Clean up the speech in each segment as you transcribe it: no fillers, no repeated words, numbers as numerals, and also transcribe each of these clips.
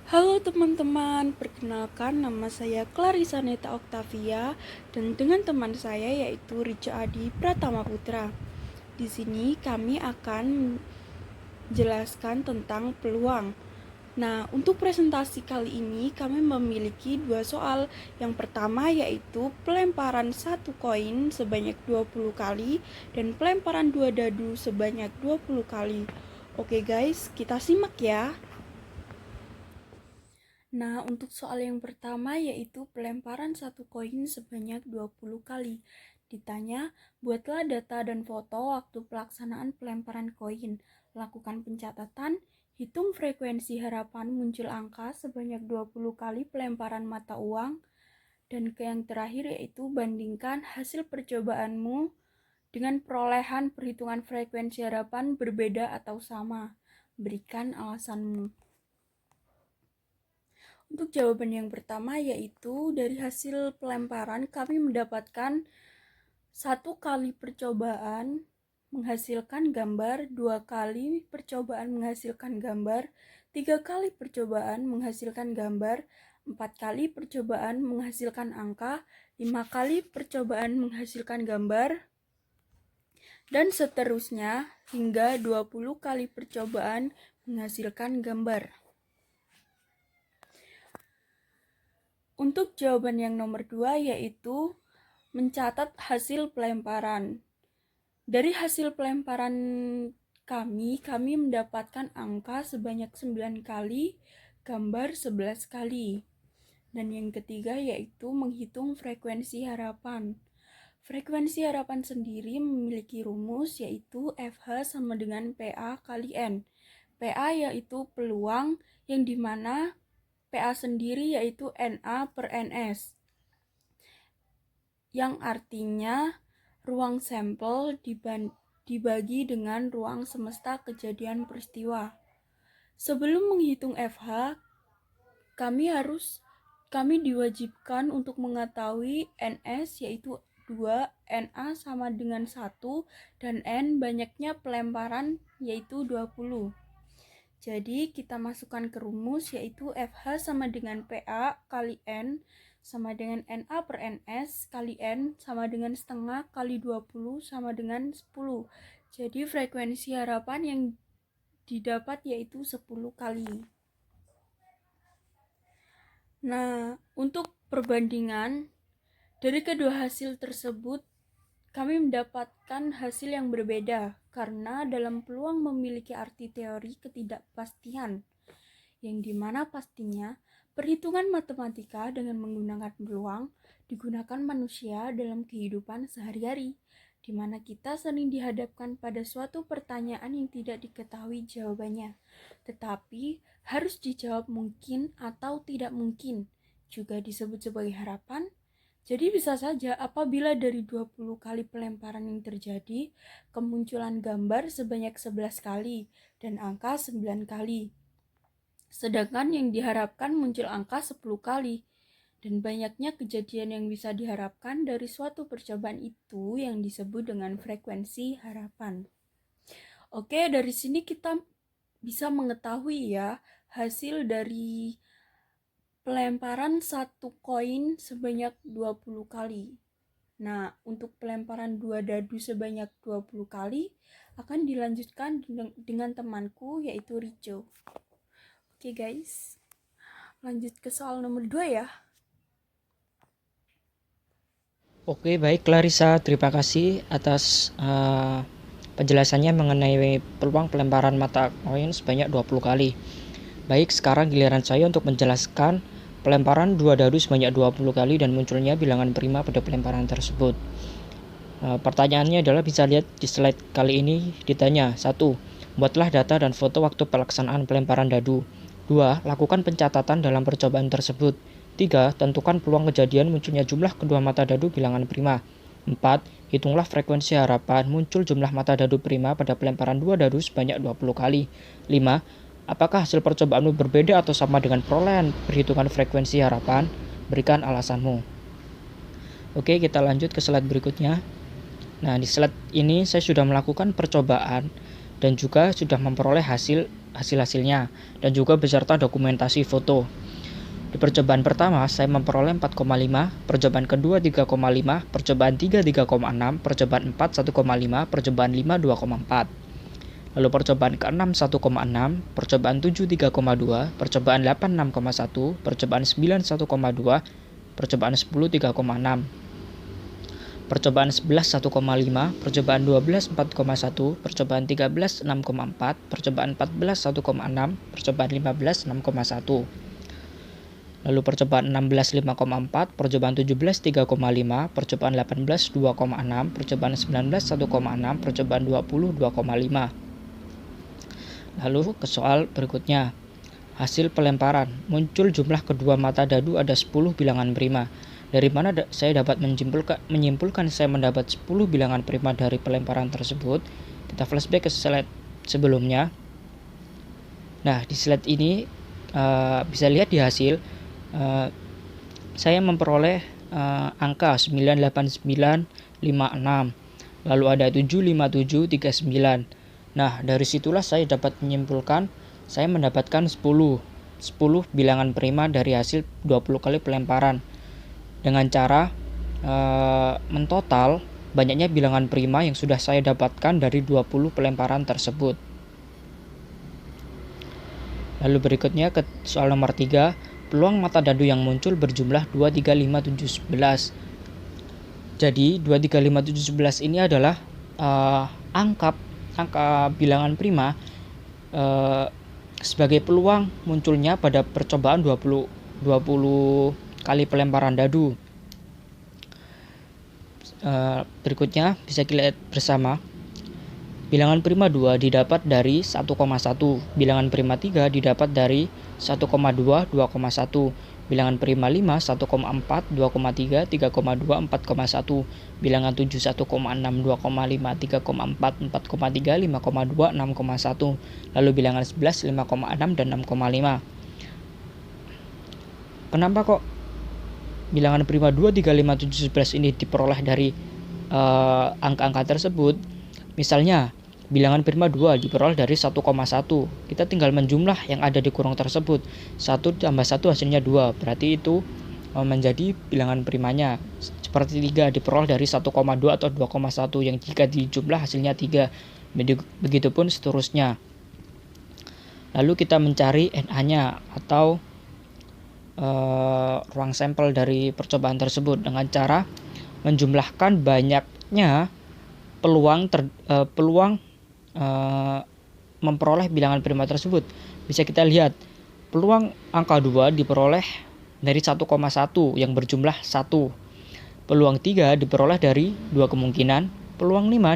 Halo teman-teman, perkenalkan nama saya Clarissa Neta Octavia dan dengan teman saya yaitu Rica Adi Pratama Putra. Di sini kami akan menjelaskan tentang peluang. Nah, untuk presentasi kali ini kami memiliki dua soal. Yang pertama yaitu pelemparan satu koin sebanyak 20 kali dan pelemparan dua dadu sebanyak 20 kali. Oke guys, kita simak ya. Nah, untuk soal yang pertama yaitu pelemparan satu koin sebanyak 20 kali. Ditanya, buatlah data dan foto waktu pelaksanaan pelemparan koin. Lakukan pencatatan, hitung frekuensi harapan muncul angka sebanyak 20 kali pelemparan mata uang. Dan yang terakhir yaitu bandingkan hasil percobaanmu dengan perolehan perhitungan frekuensi harapan berbeda atau sama. Berikan alasanmu. Untuk jawaban yang pertama yaitu dari hasil pelemparan kami mendapatkan satu kali percobaan menghasilkan gambar, dua kali percobaan menghasilkan gambar, tiga kali percobaan menghasilkan gambar, empat kali percobaan menghasilkan angka, lima kali percobaan menghasilkan gambar, dan seterusnya hingga 20 kali percobaan menghasilkan gambar. Untuk jawaban yang nomor 2 yaitu mencatat hasil pelemparan. Dari hasil pelemparan kami mendapatkan angka sebanyak 9 kali, gambar 11 kali. Dan yang ketiga yaitu menghitung frekuensi harapan. Frekuensi harapan sendiri memiliki rumus yaitu FH sama dengan PA kali N. PA yaitu peluang yang dimana PA sendiri yaitu NA per NS, yang artinya ruang sampel dibagi dengan ruang semesta kejadian peristiwa. Sebelum menghitung FH, kami diwajibkan untuk mengetahui NS yaitu 2, NA sama dengan 1, dan N banyaknya pelemparan yaitu 20. Jadi kita masukkan ke rumus yaitu FH sama dengan PA kali N sama dengan NA per NS kali N sama dengan setengah kali 20 sama dengan 10. Jadi frekuensi harapan yang didapat yaitu 10 kali. Nah, untuk perbandingan dari kedua hasil tersebut kami mendapatkan hasil yang berbeda karena dalam peluang memiliki arti teori ketidakpastian, yang dimana pastinya perhitungan matematika dengan menggunakan peluang digunakan manusia dalam kehidupan sehari-hari, di mana kita sering dihadapkan pada suatu pertanyaan yang tidak diketahui jawabannya, tetapi harus dijawab mungkin atau tidak mungkin, juga disebut sebagai harapan. Jadi bisa saja apabila dari 20 kali pelemparan yang terjadi, kemunculan gambar sebanyak 11 kali dan angka 9 kali. Sedangkan yang diharapkan muncul angka 10 kali. Dan banyaknya kejadian yang bisa diharapkan dari suatu percobaan itu yang disebut dengan frekuensi harapan. Oke, dari sini kita bisa mengetahui ya hasil dari pelemparan satu koin sebanyak 20 kali. Nah, untuk pelemparan dua dadu sebanyak 20 kali akan dilanjutkan dengan temanku yaitu Rico. Oke guys, lanjut ke soal nomor 2 ya. Oke, baik Clarissa, terima kasih atas penjelasannya mengenai peluang pelemparan mata koin sebanyak 20 kali. Baik, sekarang giliran saya untuk menjelaskan pelemparan dua dadu sebanyak 20 kali dan munculnya bilangan prima pada pelemparan tersebut. Pertanyaannya adalah bisa lihat di slide kali ini ditanya. 1. Buatlah data dan foto waktu pelaksanaan pelemparan dadu. 2. Lakukan pencatatan dalam percobaan tersebut. 3. Tentukan peluang kejadian munculnya jumlah kedua mata dadu bilangan prima. 4. Hitunglah frekuensi harapan muncul jumlah mata dadu prima pada pelemparan dua dadu sebanyak 20 kali. 5. Apakah hasil percobaanmu berbeda atau sama dengan perolehan perhitungan frekuensi harapan? Berikan alasanmu. Oke, kita lanjut ke slide berikutnya. Nah, di slide ini saya sudah melakukan percobaan dan juga sudah memperoleh hasil hasil-hasilnya dan juga beserta dokumentasi foto. Di percobaan pertama, saya memperoleh 4,5, percobaan kedua 3,5, percobaan 3 3,6, percobaan 4 1,5, percobaan 5 2,4. Lalu percobaan ke-6 1,6, percobaan 7 3,2, percobaan 8 6,1, percobaan 9 1,2, percobaan 10 3,6. Percobaan 11 1,5, percobaan 12 4,1, percobaan 13 6,4, percobaan 14 1,6, percobaan 15 6,1. Lalu percobaan 16 5,4, percobaan 17 3,5, percobaan 18 2,6, percobaan 19 1,6, percobaan 20 2,5. Lalu ke soal berikutnya. Hasil pelemparan. Muncul jumlah kedua mata dadu ada 10 bilangan prima. Dari mana saya dapat menyimpulkan saya mendapat 10 bilangan prima dari pelemparan tersebut? Kita flashback ke slide sebelumnya. Nah, di slide ini bisa lihat di hasil saya memperoleh angka 98956, lalu ada 75739. Nah, dari situlah saya dapat menyimpulkan saya mendapatkan 10 bilangan prima dari hasil 20 kali pelemparan dengan cara mentotal banyaknya bilangan prima yang sudah saya dapatkan dari 20 pelemparan tersebut. Lalu berikutnya ke soal nomor 3. Peluang mata dadu yang muncul berjumlah 2, 3, 5, 7, 11. Jadi 2, 3, 5, 7, 11 ini adalah angka bilangan prima sebagai peluang munculnya pada percobaan 20 kali pelemparan dadu. Berikutnya bisa kita lihat bersama. Bilangan prima 2 didapat dari 1,1, bilangan prima 3 didapat dari 1,2, 2,1, bilangan prima 5, 1,4, 2,3, 3,2, 4,1, bilangan 7, 1,6, 2,5, 3,4, 4,3, 5,2, 6,1, lalu bilangan 11, 5,6 dan 6,5. Kenapa kok bilangan prima 2, 3, 5, 7, 11 ini diperoleh dari angka-angka tersebut? Misalnya, bilangan prima 2 diperoleh dari 1,1. Kita tinggal menjumlah yang ada di kurung tersebut. 1 tambah 1 hasilnya 2. Berarti itu menjadi bilangan primanya. Seperti 3 diperoleh dari 1,2 atau 2,1 yang jika dijumlah hasilnya 3. Begitupun seterusnya. Lalu kita mencari NA-nya atau ruang sampel dari percobaan tersebut dengan cara menjumlahkan banyaknya peluang memperoleh bilangan prima tersebut. Bisa kita lihat peluang angka 2 diperoleh dari 1,1 yang berjumlah 1. Peluang 3 diperoleh dari 2 kemungkinan. Peluang 5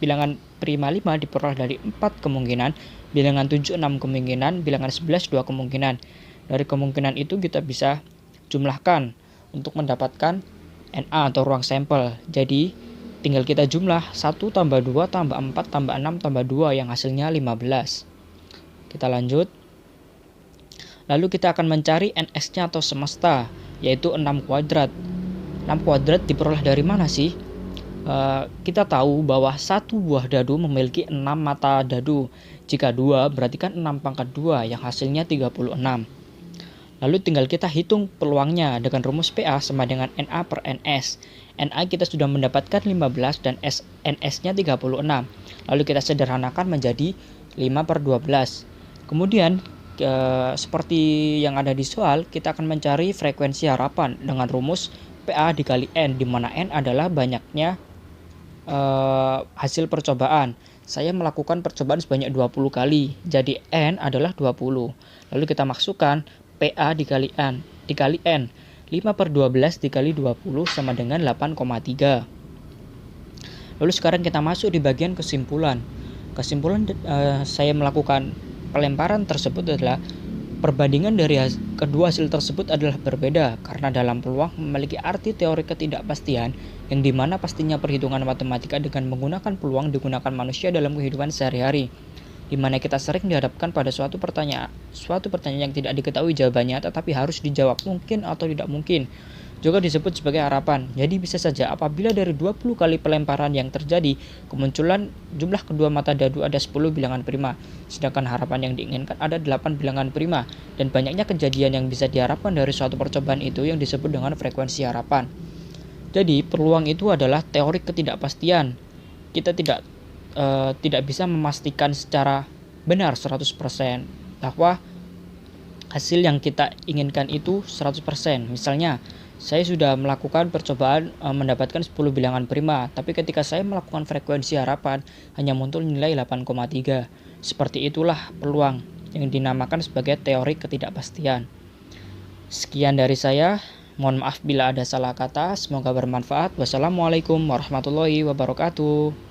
bilangan prima 5 diperoleh dari 4 kemungkinan. Bilangan 7 6 kemungkinan, bilangan 11 2 kemungkinan. Dari kemungkinan itu kita bisa jumlahkan untuk mendapatkan NA atau ruang sampel. Jadi tinggal kita jumlah 1 tambah 2 tambah 4 tambah 6 tambah 2 yang hasilnya 15. Kita lanjut. Lalu kita akan mencari NX-nya atau semesta, yaitu 6 kuadrat. 6 kuadrat diperoleh dari mana sih? Kita tahu bahwa satu buah dadu memiliki 6 mata dadu. Jika 2 berarti kan 6 pangkat 2 yang hasilnya 36. Lalu tinggal kita hitung peluangnya dengan rumus PA sama dengan NA per NS. NA kita sudah mendapatkan 15 dan NS-nya 36. Lalu kita sederhanakan menjadi 5 per 12. Kemudian seperti yang ada di soal, kita akan mencari frekuensi harapan dengan rumus PA dikali N, di mana N adalah banyaknya hasil percobaan. Saya melakukan percobaan sebanyak 20 kali, jadi N adalah 20. Lalu kita masukkan PA dikali N. 5 per 12 dikali 20 sama dengan 8,3. Lalu sekarang kita masuk di bagian kesimpulan. Saya melakukan pelemparan tersebut adalah perbandingan dari kedua hasil tersebut adalah berbeda karena dalam peluang memiliki arti teori ketidakpastian yang dimana pastinya perhitungan matematika dengan menggunakan peluang digunakan manusia dalam kehidupan sehari-hari, di mana kita sering dihadapkan pada suatu pertanyaan yang tidak diketahui jawabannya tetapi harus dijawab mungkin atau tidak mungkin. juga disebut sebagai harapan. Jadi bisa saja apabila dari 20 kali pelemparan yang terjadi, kemunculan jumlah kedua mata dadu ada 10 bilangan prima, sedangkan harapan yang diinginkan ada 8 bilangan prima, dan banyaknya kejadian yang bisa diharapkan dari suatu percobaan itu yang disebut dengan frekuensi harapan. Jadi peluang itu adalah teori ketidakpastian. Kita tidak bisa memastikan secara benar 100% bahwa hasil yang kita inginkan itu 100%. Misalnya, saya sudah melakukan percobaan mendapatkan 10 bilangan prima, tapi ketika saya melakukan frekuensi harapan hanya muncul nilai 8,3. Seperti itulah peluang yang dinamakan sebagai teori ketidakpastian. Sekian dari saya. Mohon maaf bila ada salah kata. Semoga bermanfaat. Wassalamualaikum warahmatullahi wabarakatuh.